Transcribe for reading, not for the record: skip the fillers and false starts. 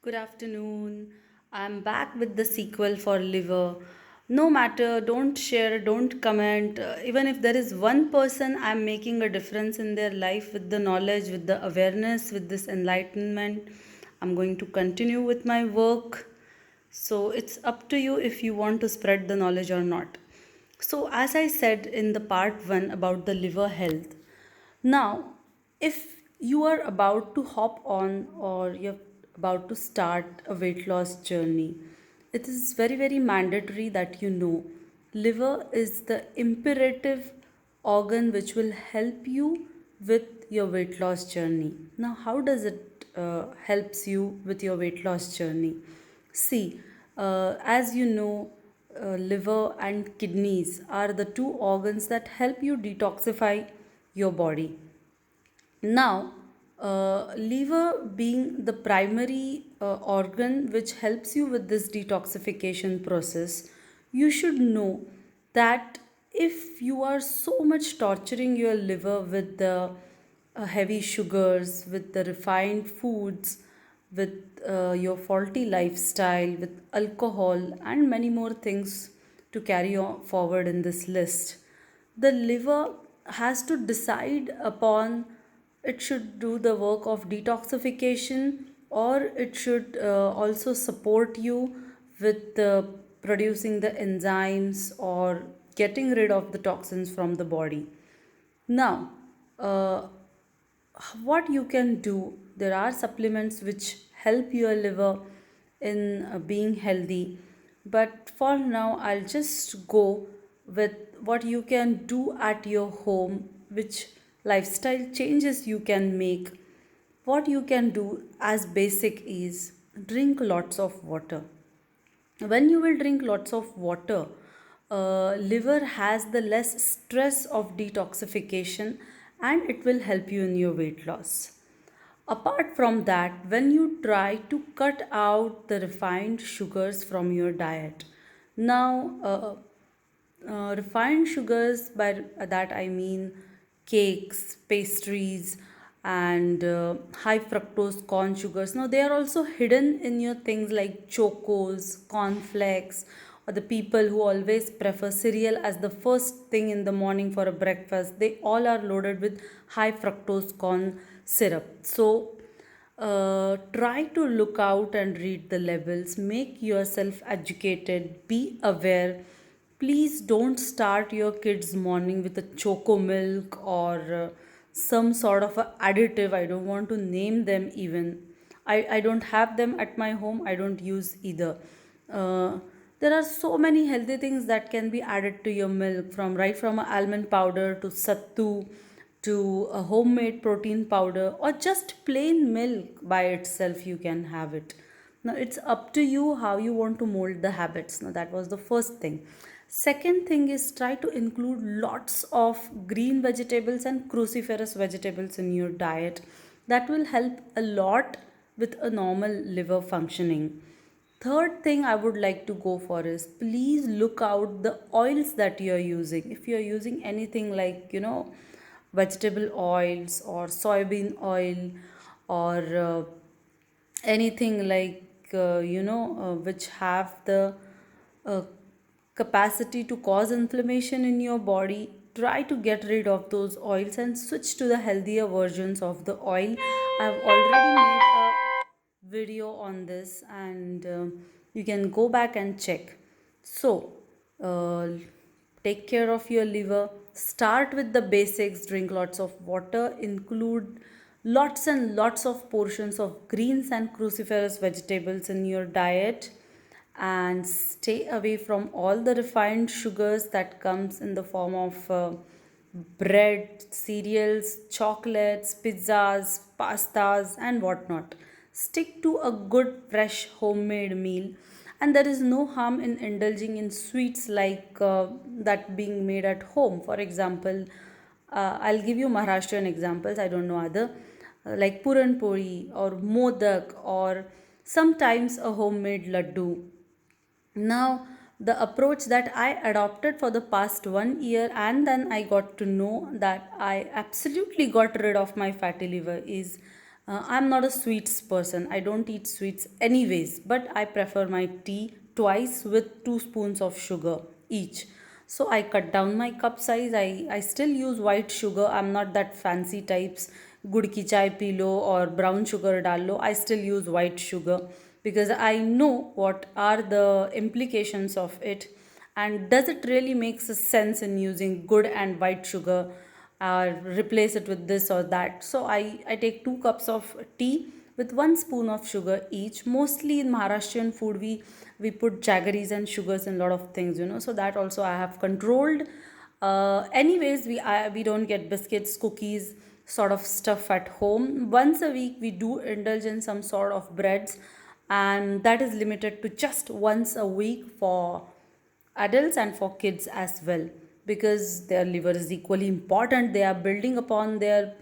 Good afternoon. I'm back with the sequel for Liver. No matter, don't share, don't comment. Even if there is one person I'm making a difference in their life with the knowledge, with the awareness, with this enlightenment, I'm going to continue with my work. So it's up to you if you want to spread the knowledge or not. So, as I said in the part 1 about the liver health, now, if you are about to hop on or you're about to start a weight loss journey, it is very, very mandatory that you know liver is the imperative organ which will help you with your weight loss journey. Now, how does it helps you with your weight loss journey? See, as you know, liver and kidneys are the two organs that help you detoxify your body. Now, liver being the primary organ which helps you with this detoxification process, you should know that if you are so much torturing your liver with the heavy sugars, with the refined foods, with your faulty lifestyle, with alcohol, and many more things to carry on forward in this list, the liver has to decide upon it should do the work of detoxification or it should also support you with producing the enzymes or getting rid of the toxins from the body. Now, uh, what you can do, there are supplements which help your liver in being healthy, but for now I'll just go with what you can do at your home, which lifestyle changes you can make. What you can do as basic is drink lots of water. When you will drink lots of water, liver has the less stress of detoxification and it will help you in your weight loss. Apart from that, when you try to cut out the refined sugars from your diet, now refined sugars, by that I mean cakes, pastries, and high fructose corn sugars. Now, they are also hidden in your things like chocos, cornflakes, or the people who always prefer cereal as the first thing in the morning for a breakfast. They all are loaded with high fructose corn syrup. So, try to look out and read the labels, make yourself educated, be aware. Please don't start your kids morning with a choco milk or some sort of a additive. I don't want to name them even. I don't have them at my home. I don't use either. uh, there are so many healthy things that can be added to your milk, from right from a almond powder to sattu to a homemade protein powder or just plain milk by itself. You can have it. Now it's up to you how you want to mold the habits. Now that was the first thing. Second thing is, try to include lots of green vegetables and cruciferous vegetables in your diet. That will help a lot with a normal liver functioning. Third thing I would like to go for is, please look out the oils that you are using. If you are using anything like, vegetable oils or soybean oil or anything like, which have the uh, capacity to cause inflammation in your body, try to get rid of those oils and switch to the healthier versions of the oil. I've already made a video on this, and you can go back and check. So, uh, take care of your liver. Start with the basics. Drink lots of water. Include lots and lots of portions of greens and cruciferous vegetables in your diet, and stay away from all the refined sugars that comes in the form of bread, cereals, chocolates, pizzas, pastas, and whatnot. Stick to a good fresh homemade meal, and there is no harm in indulging in sweets like that being made at home. For example, I'll give you Maharashtrian examples. I don't know other, like puran puri or modak or sometimes a homemade laddu. Now, the approach that I adopted for the past 1 year, and then I got to know that I absolutely got rid of my fatty liver, is I'm not a sweets person. I don't eat sweets anyways, but I prefer my tea twice with 2 spoons of sugar each. So I cut down my cup size. I still use white sugar. I'm not that fancy types. Gud ki chai pee lo or brown sugar dal lo. I still use white sugar because I know what are the implications of it, and does it really makes a sense in using good and white sugar, replace it with this or that. So I take 2 cups of tea with 1 spoon of sugar each. Mostly in Maharashtrian food, we put jaggeries and sugars in a lot of things, So that also I have controlled. Anyways, we don't get biscuits, cookies, sort of stuff at home. Once a week, we do indulge in some sort of breads, and that is limited to just once a week for adults and for kids as well, because their liver is equally important. They are building upon their